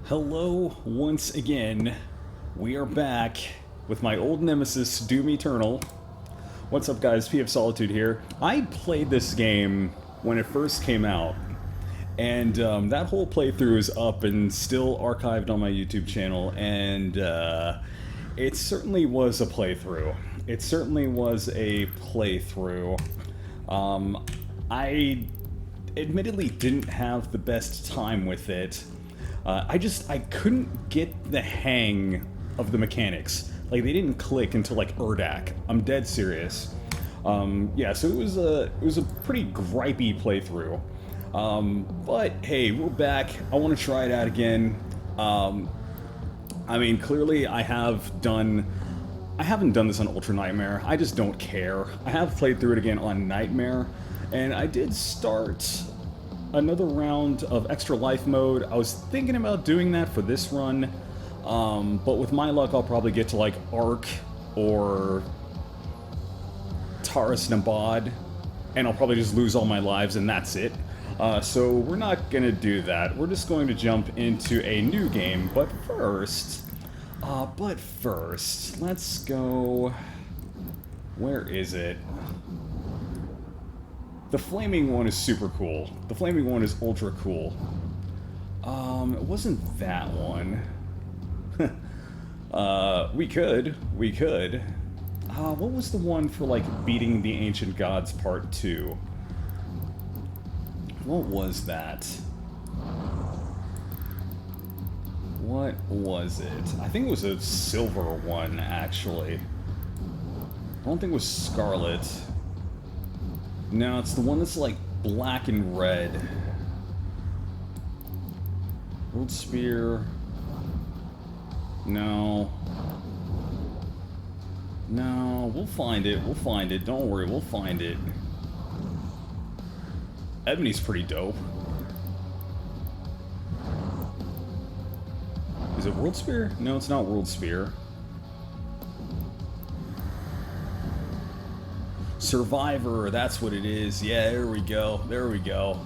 Hello once again. We are back with my old nemesis, Doom Eternal. What's up, guys? PFSolitude here. I played this game when it first came out, and that whole playthrough is up and still archived on my YouTube channel, and it certainly was a playthrough. It certainly was a playthrough. I admittedly didn't have the best time with it. I couldn't get the hang of the mechanics. Like, they didn't click until like Urdak. I'm dead serious. Yeah, so it was a pretty gripey playthrough. But hey, we're back. I want to try it out again. I mean, clearly I haven't done this on Ultra Nightmare. I just don't care. I have played through it again on Nightmare, and I did start another round of extra life mode. I was thinking about doing that for this run, but with my luck I'll probably get to like Ark or Taurus Nabad, and I'll probably just lose all my lives and that's it. So we're not gonna do that. We're just going to jump into a new game, but first, let's go... Where is it? The flaming one is super cool. The flaming one is ultra cool. It wasn't that one. We could. What was the one for, like, beating the Ancient Gods Part 2? What was that? What was it? I think it was a silver one, actually. I don't think it was Scarlet. No, it's the one that's like black and red. World Spear. No. No, we'll find it. We'll find it. Don't worry, we'll find it. Ebony's pretty dope. Is it World Spear? No, it's not World Spear. Survivor, that's what it is. Yeah, there we go. There we go.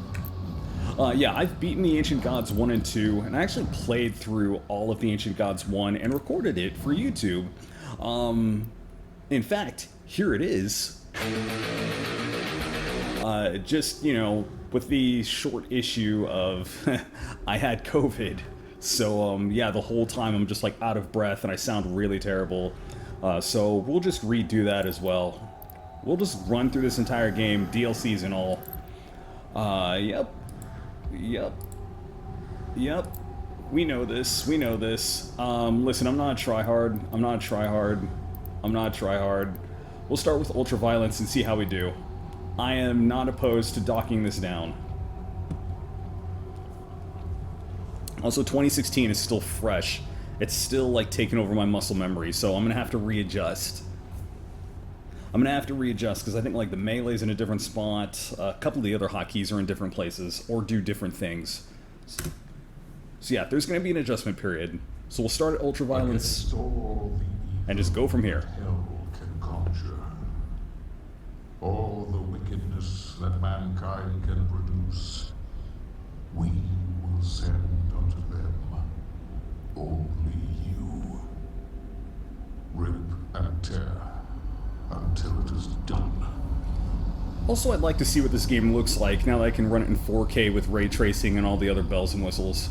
Yeah, I've beaten the Ancient Gods 1 and 2, and I actually played through all of the Ancient Gods 1 and recorded it for YouTube. In fact, here it is. Just, you know, with the short issue of I had COVID. So, yeah, the whole time I'm just like out of breath and I sound really terrible. So we'll just redo that as well. We'll just run through this entire game, DLCs and all. Yep. We know this. Listen, I'm not a tryhard. We'll start with Ultraviolence and see how we do. I am not opposed to docking this down. Also, 2016 is still fresh. It's still, like, taking over my muscle memory, so I'm gonna have to readjust. Because I think, like, the melee's in a different spot, a couple of the other hotkeys are in different places, or do different things. So yeah, there's going to be an adjustment period. So we'll start at Ultraviolence, and just go from here. Hell can conjure. All the wickedness that mankind can produce, we will send unto them. Only you. Rip and tear. Until it is done. Also, I'd like to see what this game looks like now that I can run it in 4K with ray tracing and all the other bells and whistles.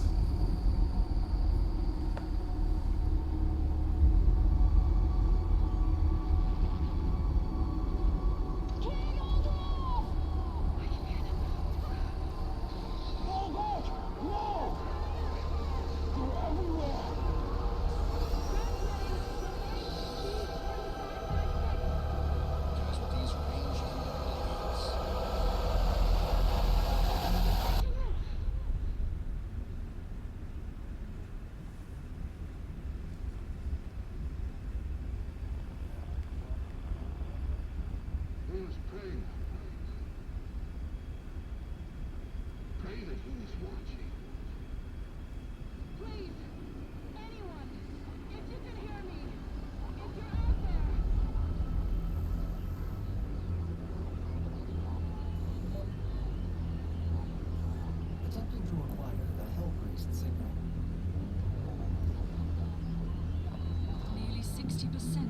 There's pain. Pray that he's watching. Please, anyone, if you can hear me, if you're out there. Attempting to acquire the Hellpriest signal.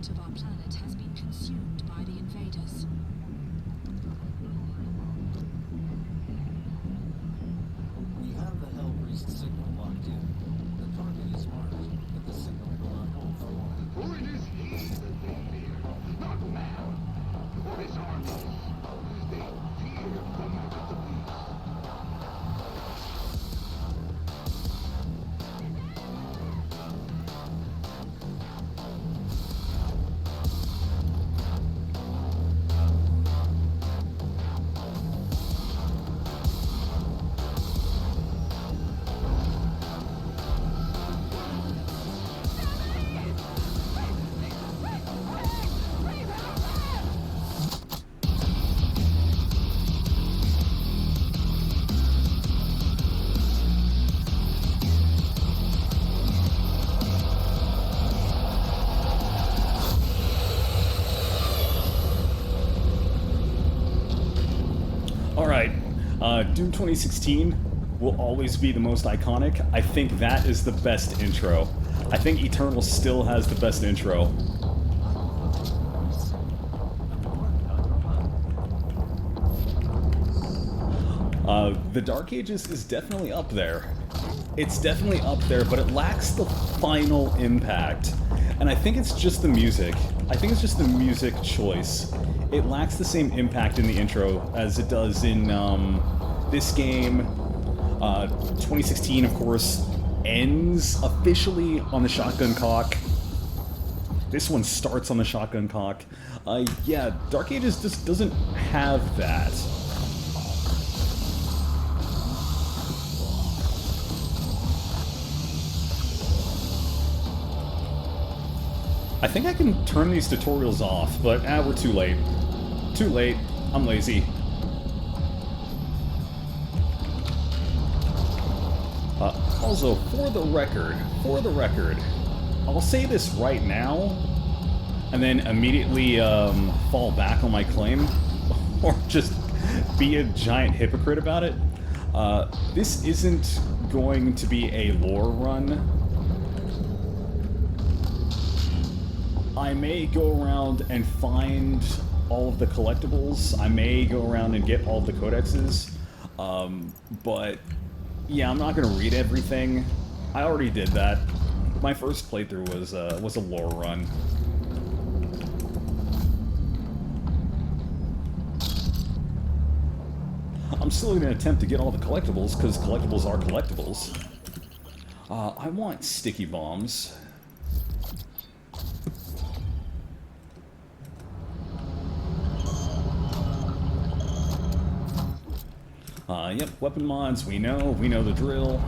percent of our planet has been consumed by the invaders. We have the Hellpriest signal locked in. The target is marked, but the signal will not hold for long. For it is he that they fear, not man, or his armies. They fear the might of the beast. Alright, Doom 2016 will always be the most iconic. I think that is the best intro. I think Eternal still has the best intro. The Dark Ages is definitely up there. It's definitely up there, but it lacks the final impact. And I think it's just the music. I think it's just the music choice. It lacks the same impact in the intro as it does in this game. 2016, of course, ends officially on the shotgun cock. This one starts on the shotgun cock. Yeah, Dark Ages just doesn't have that. I think I can turn these tutorials off, but we're too late. Too late. I'm lazy. Also, for the record, I'll say this right now, and then immediately fall back on my claim, or just be a giant hypocrite about it. This isn't going to be a lore run. I may go around and find all of the collectibles. I may go around and get all of the codexes. But yeah, I'm not going to read everything. I already did that. My first playthrough was a lore run. I'm still going to attempt to get all the collectibles, because collectibles are collectibles. I want sticky bombs. Yep, weapon mods, we know the drill.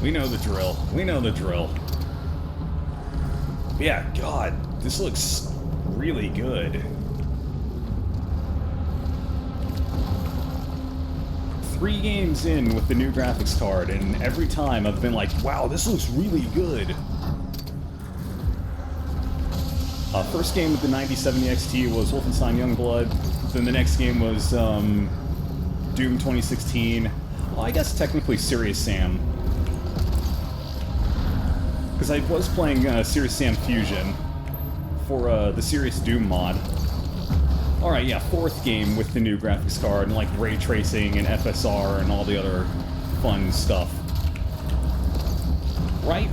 We know the drill. Yeah, God, this looks really good. 3 games in with the new graphics card, and every time I've been like, wow, this looks really good. First game with the 9070 XT was Wolfenstein Youngblood. Then the next game was Doom 2016. Well, I guess technically Serious Sam. Because I was playing Serious Sam Fusion for the Serious Doom mod. Alright, yeah, 4th game with the new graphics card, and like ray tracing and FSR and all the other fun stuff. Right?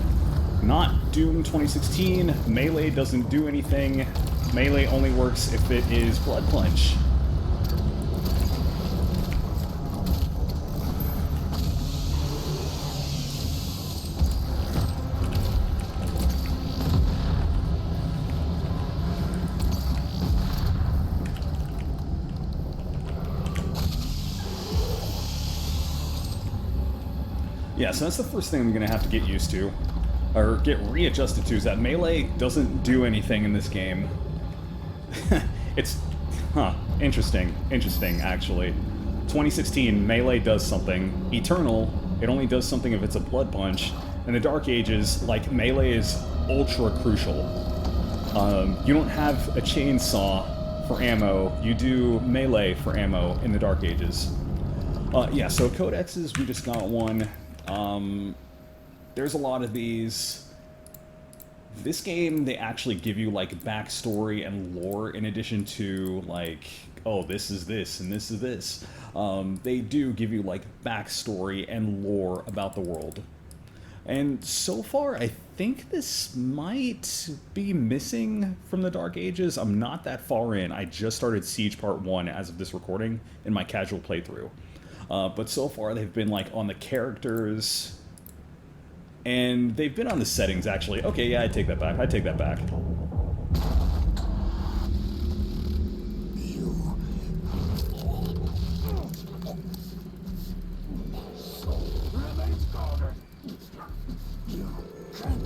Not Doom 2016. Melee doesn't do anything. Melee only works if it is Blood Punch. Yeah, so that's the first thing I'm going to have to get used to, or get readjusted to, is that Melee doesn't do anything in this game. It's, interesting, actually. 2016, Melee does something. Eternal, it only does something if it's a Blood Punch. And the Dark Ages, like, Melee is ultra crucial. You don't have a chainsaw for ammo, you do Melee for ammo in the Dark Ages. Yeah, so codexes, we just got one. There's a lot of these. This game, they actually give you, like, backstory and lore in addition to, like, oh, this is this and this is this. They do give you, like, backstory and lore about the world. And so far, I think this might be missing from the Dark Ages. I'm not that far in. I just started Siege Part 1 as of this recording in my casual playthrough. But so far, they've been, like, on the characters, and they've been on the settings, actually. Okay, yeah, I take that back. I take that back. Remains guarded. You can't.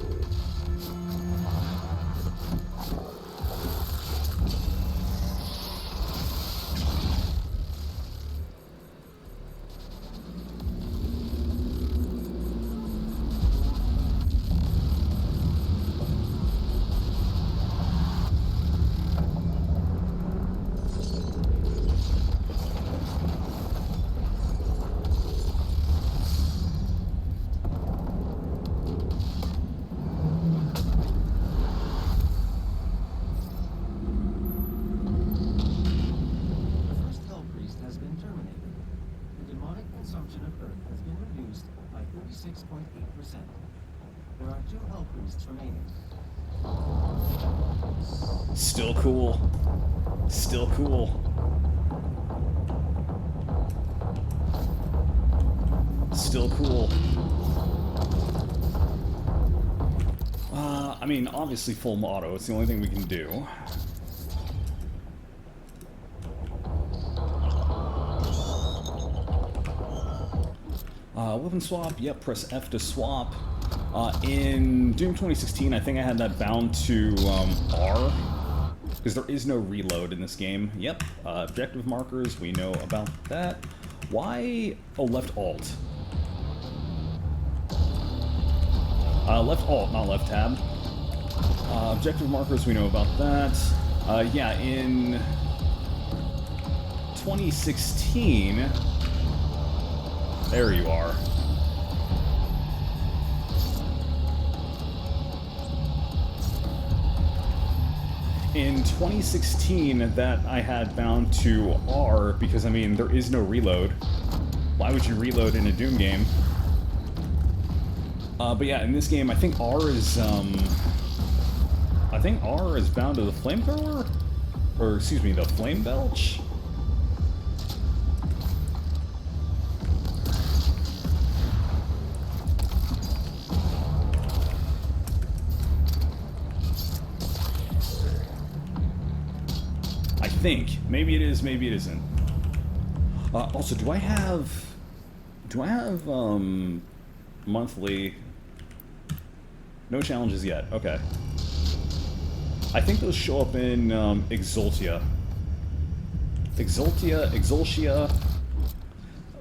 The first Hell Priest has been terminated. The demonic consumption of Earth has been reduced by 36.8%. There are 2 Hell Priests remaining. Still cool. Still cool. Still cool. I mean, obviously full auto. It's the only thing we can do. Weapon swap. Yep, press F to swap. In Doom 2016, I think I had that bound to R, because there is no reload in this game. Yep, objective markers, we know about that. Why? Oh, left alt. Left alt, not left tab. Objective markers, we know about that. Yeah, in 2016... There you are. In 2016, that I had bound to R, because, I mean, there is no reload. Why would you reload in a Doom game? But yeah, in this game, I think R is, I think R is bound to the flamethrower? Or, excuse me, the flame belch? I think. Maybe it is, maybe it isn't. Also, do I have monthly? No challenges yet. Okay. I think those show up in Exultia. Exultia.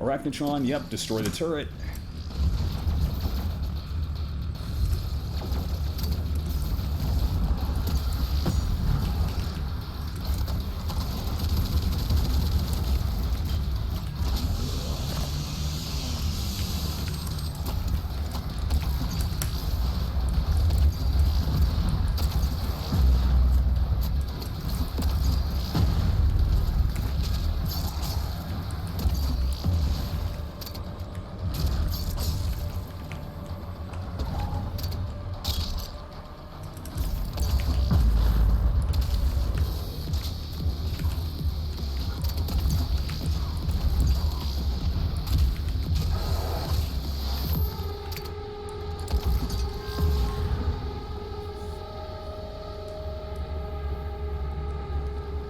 Arachnotron, yep, destroy the turret.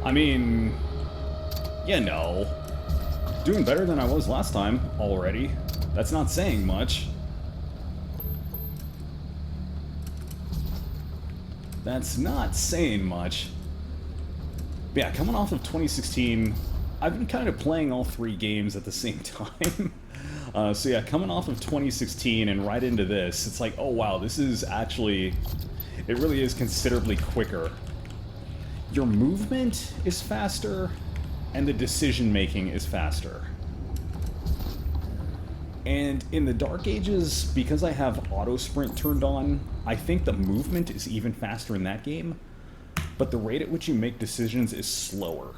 I mean, you know, doing better than I was last time already. That's not saying much. That's not saying much. But yeah, coming off of 2016, I've been kind of playing all 3 games at the same time. So yeah, coming off of 2016 and right into this, it's like, oh wow, this is actually, it really is considerably quicker. Your movement is faster, and the decision-making is faster. And in the Dark Ages, because I have auto sprint turned on, I think the movement is even faster in that game, but the rate at which you make decisions is slower.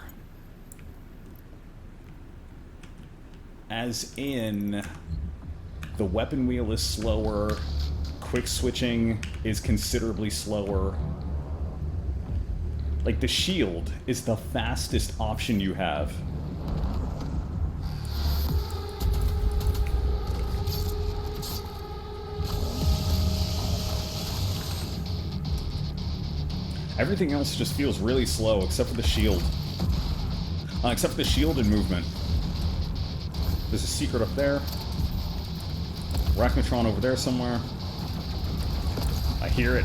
As in, the weapon wheel is slower, quick switching is considerably slower. Like, the shield is the fastest option you have. Everything else just feels really slow, except for the shield. Except for the shield and movement. There's a secret up there. Arachnotron over there somewhere. I hear it.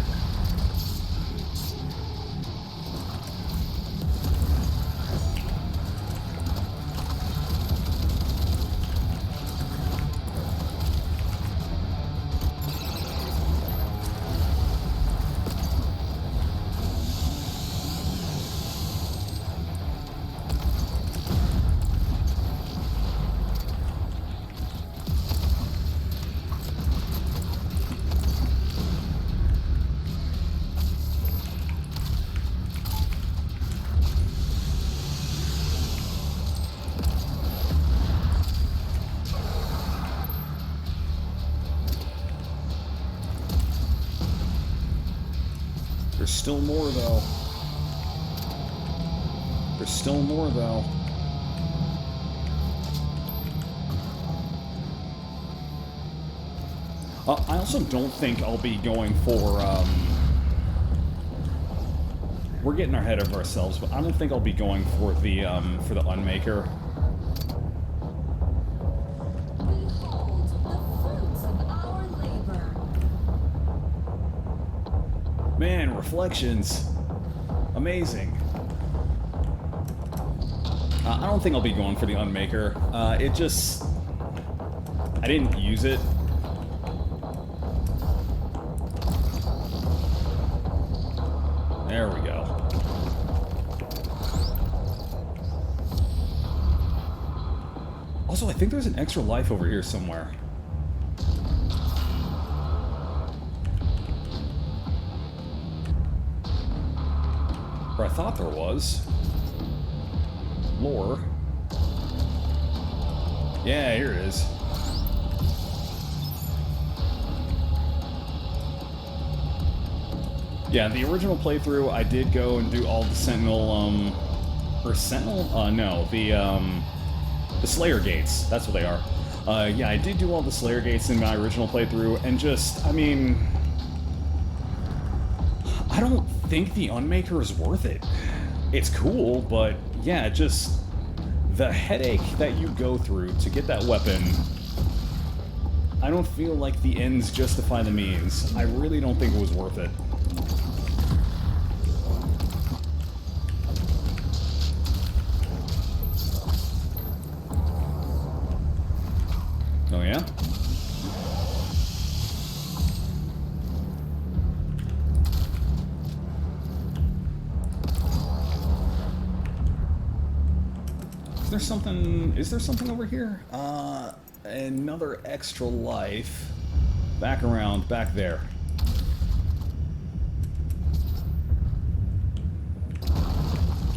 There's still more, though. There's still more, though. I also don't think I'll be going for, we're getting ahead of ourselves, but I don't think I'll be going for the Unmaker. Behold the fruits of our labor. Man, reflections. Amazing. I don't think I'll be going for the Unmaker. It just... I didn't use it. There we go. Also, I think there's an extra life over here somewhere. Or I thought there was. Lore. Yeah, here it is. Yeah, the original playthrough, I did go and do all the Sentinel, or Sentinel? No, the Slayer Gates. That's what they are. Yeah, I did do all the Slayer Gates in my original playthrough, and just, I mean... I don't think the Unmaker is worth it. It's cool, but yeah, just... the headache that you go through to get that weapon... I don't feel like the ends justify the means. I really don't think it was worth it. Oh yeah? Is there something over here? Another extra life. Back around, back there.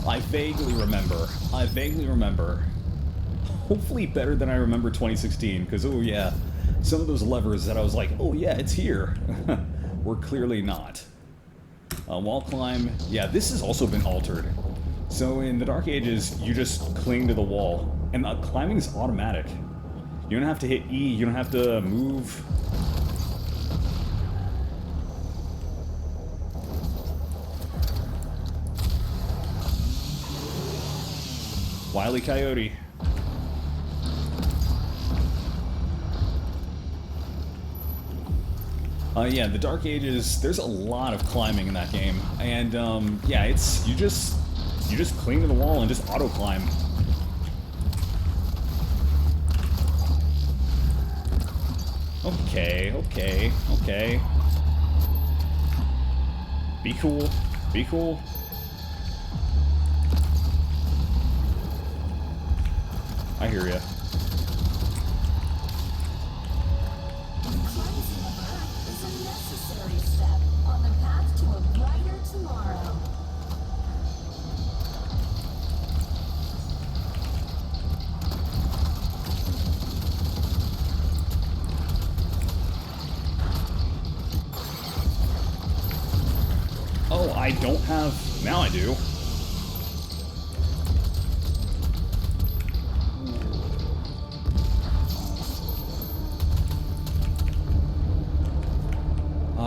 I vaguely remember. Hopefully better than I remember 2016, because, oh yeah, some of those levers that I was like, oh yeah, it's here, were clearly not. Wall climb, yeah, this has also been altered. So in the Dark Ages, you just cling to the wall, and climbing is automatic. You don't have to hit E, you don't have to move. Wile E. Coyote. Yeah, the Dark Ages, there's a lot of climbing in that game. And, yeah, it's, you just cling to the wall and just auto-climb. Okay. Be cool. I hear ya. necessary step on the path to a brighter tomorrow. Oh, I don't have... Now I do.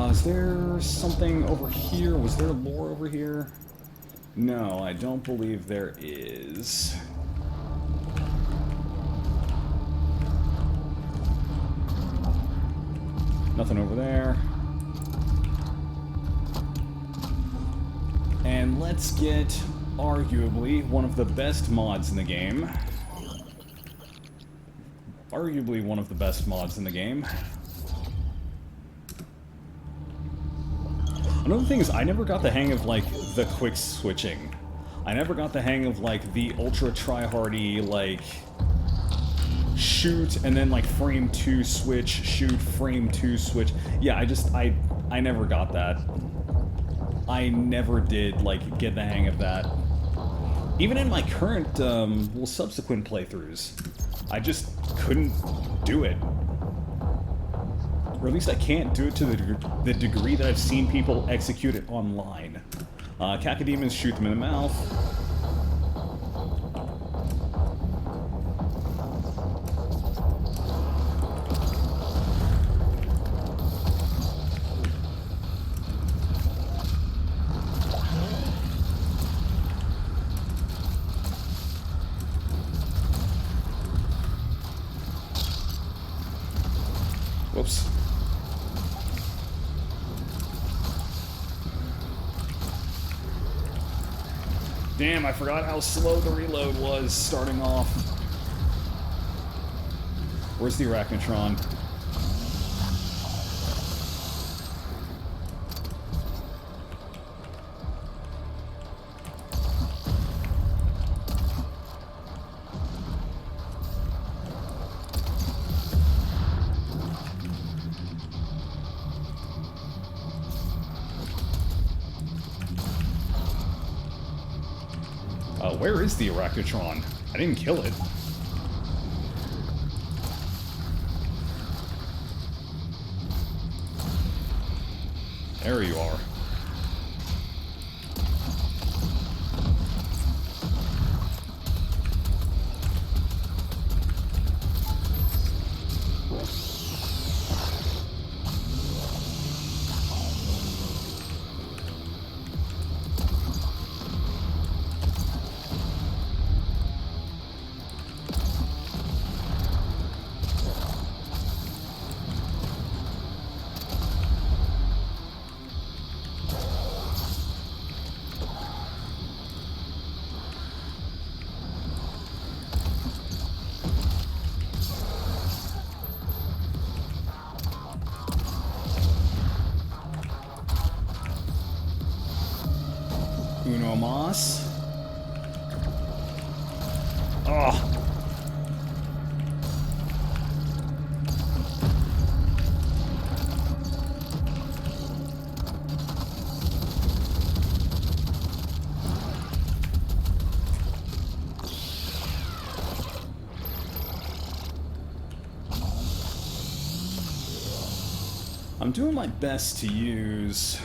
Is there something over here? Was there lore over here? No, I don't believe there is. Nothing over there. And let's get, arguably, one of the best mods in the game. Arguably one of the best mods in the game. Another thing is, I never got the hang of, like, the quick switching. I never got the hang of, like, the ultra tryhardy, like, shoot and then, like, frame 2 switch, shoot, frame 2 switch. Yeah, I never got that. I never did, like, get the hang of that. Even in my current, well, subsequent playthroughs, I just couldn't do it. Or at least I can't do it to the degree that I've seen people execute it online. Cacodemons, shoot them in the mouth. Whoops. Damn, I forgot how slow the reload was starting off. Where's the Arachnotron? Where is the Arachnotron? I didn't kill it. There you are. Uno mas. Oh. I'm doing my best to use...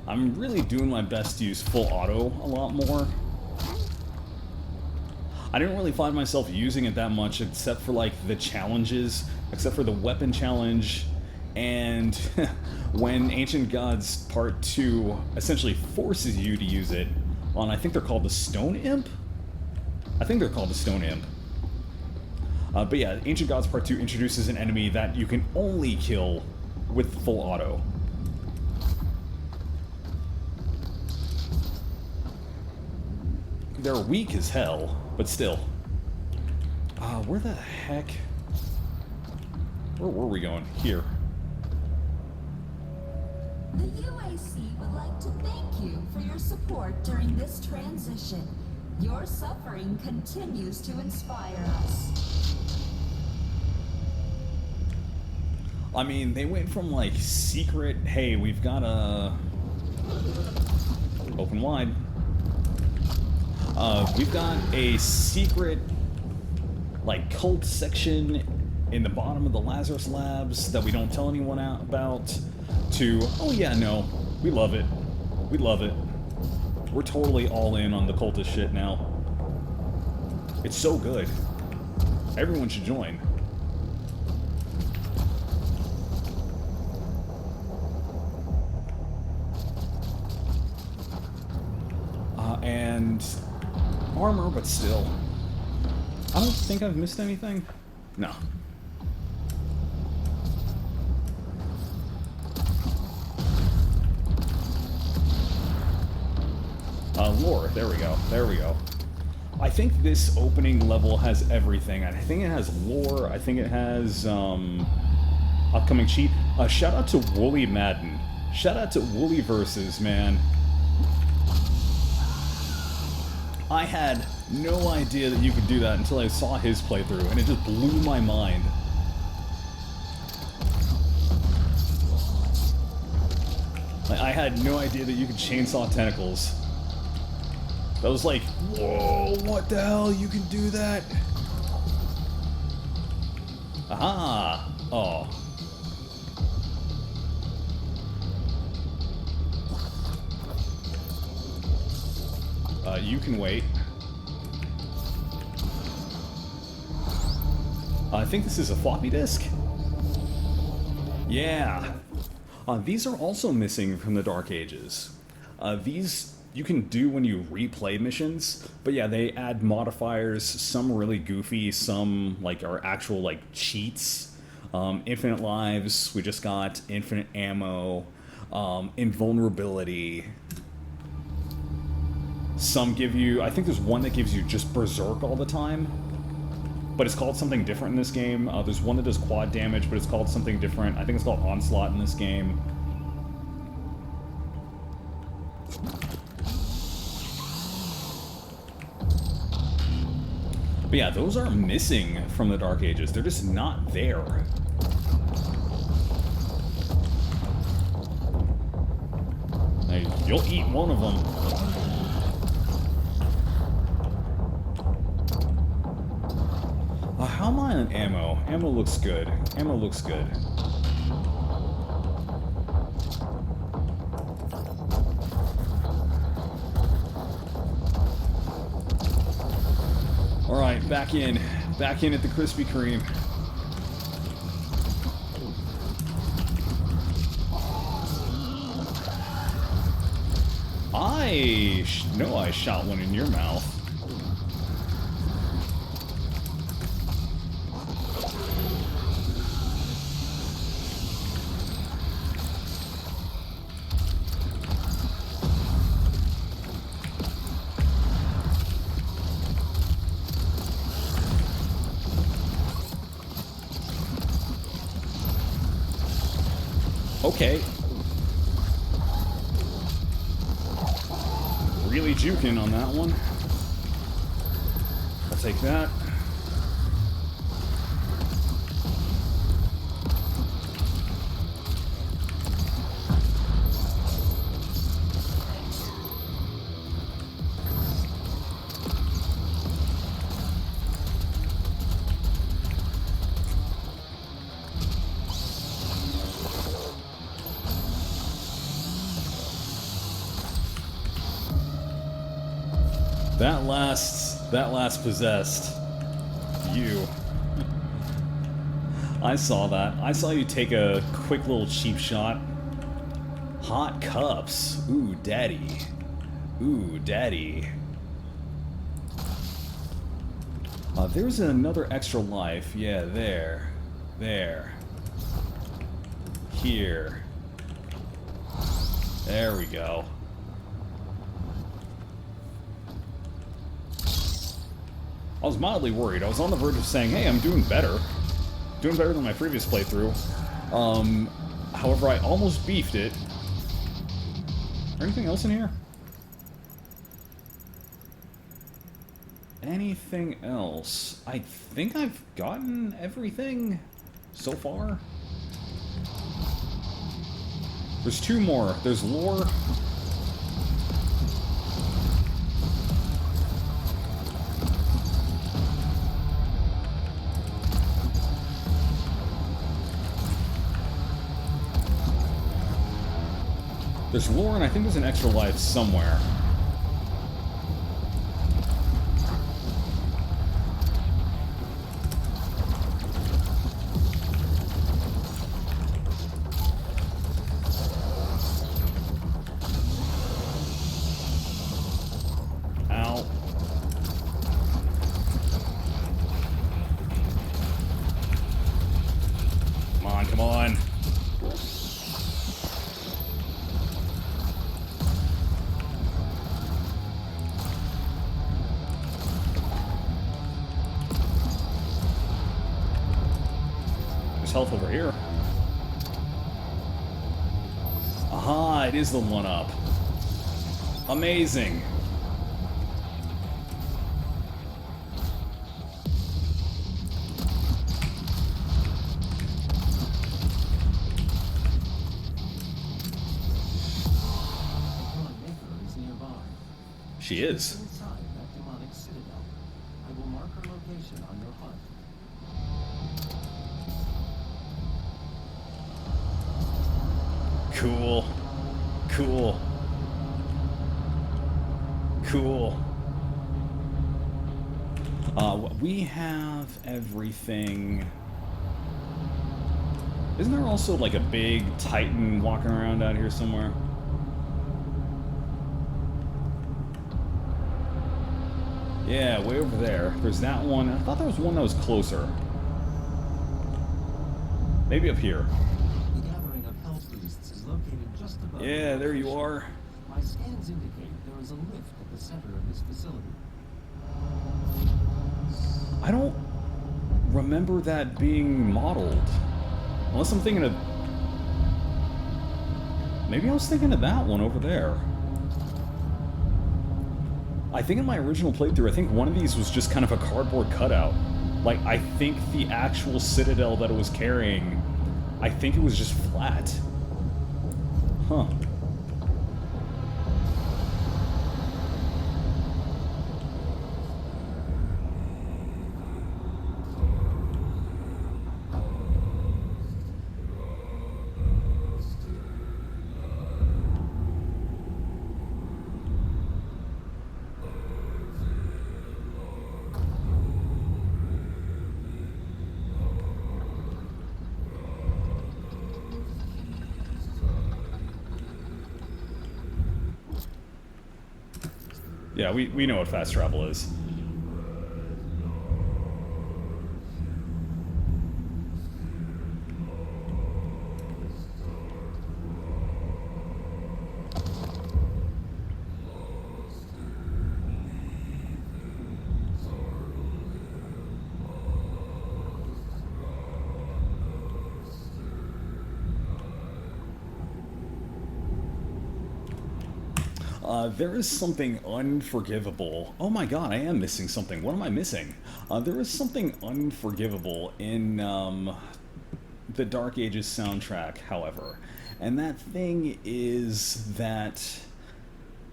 I'm really doing my best to use full auto a lot more. I didn't really find myself using it that much except for like the challenges, except for the weapon challenge, and when Ancient Gods Part 2 essentially forces you to use it on, I think they're called the Stone Imp? I think they're called the Stone Imp. But yeah, Ancient Gods Part 2 introduces an enemy that you can only kill with full auto. They're weak as hell, but still. Where the heck? Where were we going? Here. The UAC would like to thank you for your support during this transition. Your suffering continues to inspire us. I mean, they went from like secret, hey, we've got a open wide. We've got a secret like cult section in the bottom of the Lazarus Labs that we don't tell anyone out about, to, oh yeah, no, we love it. We love it. We're totally all in on the cultist shit now. It's so good. Everyone should join. And armor, but still. I don't think I've missed anything. No. Lore, there we go, there we go. I think this opening level has everything. I think it has lore, I think it has, upcoming cheat. Shout out to Wooly Madden. Shout out to Wooly Versus, man. I had no idea that you could do that until I saw his playthrough, and it just blew my mind. Like, I had no idea that you could chainsaw tentacles. I was like, whoa, what the hell? You can do that? Aha! Oh. You can wait. I think this is a floppy disk. Yeah. These are also missing from the Dark Ages. These you can do when you replay missions, but yeah, they add modifiers, some really goofy, some like are actual like cheats. Infinite lives, we just got infinite ammo, invulnerability. Some give you, I think there's one that gives you just berserk all the time, but it's called something different in this game. There's one that does quad damage, but it's called something different. I think it's called onslaught in this game. But yeah, those are missing from the Dark Ages. They're just not there. Now, you'll eat one of them. How am I on ammo? Ammo looks good. Ammo looks good. Alright, back in. Back in at the Krispy Kreme. I know I shot one in your mouth. Okay. Really juking on that one. I'll take that. That last possessed. You. I saw that. I saw you take a quick little cheap shot. Hot cups. Ooh, daddy. Ooh, daddy. There's another extra life. Yeah, there. There. Here. There we go. I was mildly worried. I was on the verge of saying, hey, I'm doing better. Doing better than my previous playthrough. However, I almost beefed it. Is there anything else in here? Anything else? I think I've gotten everything so far. There's two more. There's lore. There's lore, and I think there's an extra life somewhere. Ow. Come on, come on. There's health over here. Aha, it is the one up. Amazing. Is nearby. She is. Inside that demonic citadel. I will mark her location on your hunt. Cool. Cool. Cool. We have everything. Isn't there also like a big Titan walking around out here somewhere? Yeah, way over there. There's that one. I thought there was one that was closer. Maybe up here. The gathering of hell priests is located just above. Yeah, there you are. My scans indicate there is a lift at the center of this facility. I don't remember that being modeled. Unless I'm thinking of... Maybe I was thinking of that one over there. I think in my original playthrough, I think one of these was just kind of a cardboard cutout. Like, I think the actual citadel that it was carrying, I think it was just flat. Huh. Yeah, we know what fast travel is. There is something unforgivable. Oh my god, I am missing something. What am I missing? There is something unforgivable in the Dark Ages soundtrack, however. And that thing is that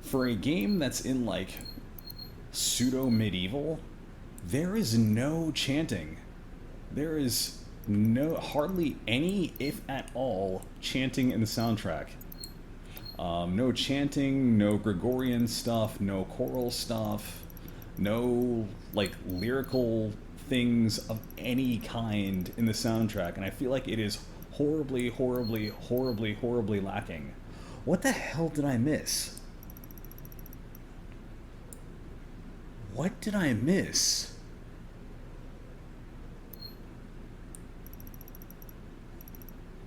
for a game that's in, like, pseudo-medieval, there is no chanting. There is hardly any, if at all, chanting in the soundtrack. No chanting, no Gregorian stuff, no choral stuff, no, like, lyrical things of any kind in the soundtrack, and I feel like it is horribly, horribly, horribly, horribly lacking. What the hell did I miss? What did I miss?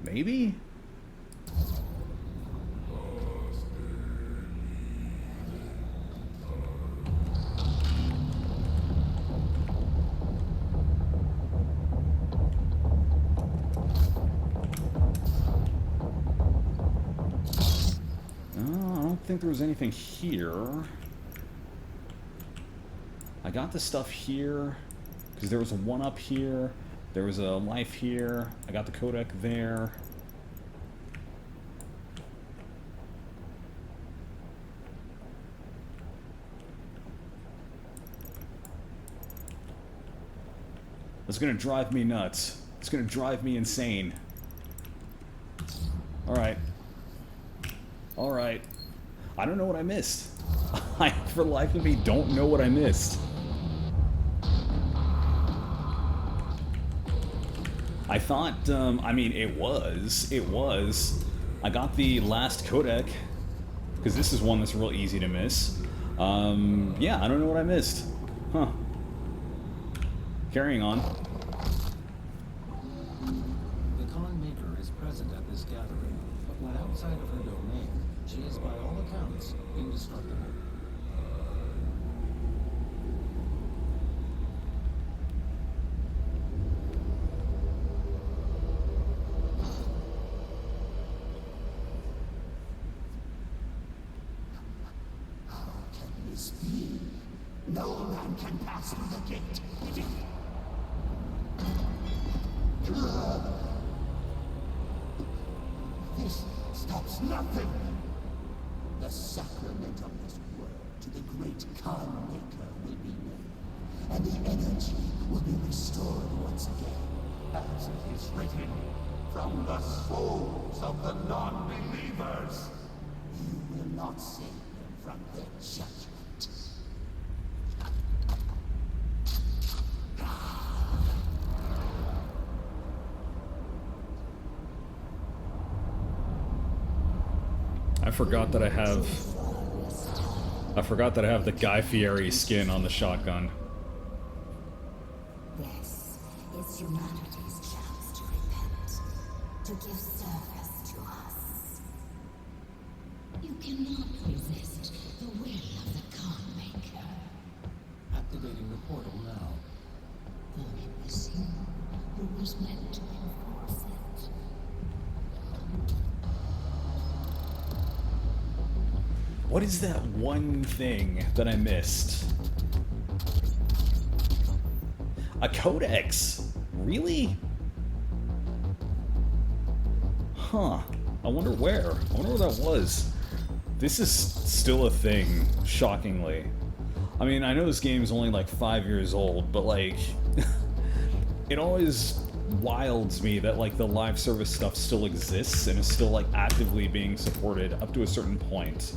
Maybe? I don't think there was anything here. I got the stuff here, because there was a one up here, there was a life here, I got the codec there. It's gonna drive me nuts. It's gonna drive me insane. Alright. Alright. I don't know what I missed. I, for the life of me, don't know what I missed. I thought, I mean, it was. I got the last codec, because this is one that's real easy to miss. Yeah, I don't know what I missed. Huh. Carrying on. The Con Maker is present at this gathering, but when outside of her domain, she is by all accounts indestructible. This be? No man can pass through the gate. This stops nothing. The sacrament of this world to the great Khan Maker will be made, and the energy will be restored once again. As it is written, from the souls of the non-believers, you will not save them from their judgment. I forgot that I have the Guy Fieri skin on the shotgun. This is humanity's chance to repent, to give service to us. You cannot resist the will of the Khan Maker. Activating the portal now. For it was you who was meant to enforce it. What is that one thing that I missed? A codex? Really? Huh. I wonder where. I wonder where that was. This is still a thing, shockingly. I mean, I know this game's only like 5 years old, but like... it always wilds me that like the live service stuff still exists and is still like actively being supported up to a certain point.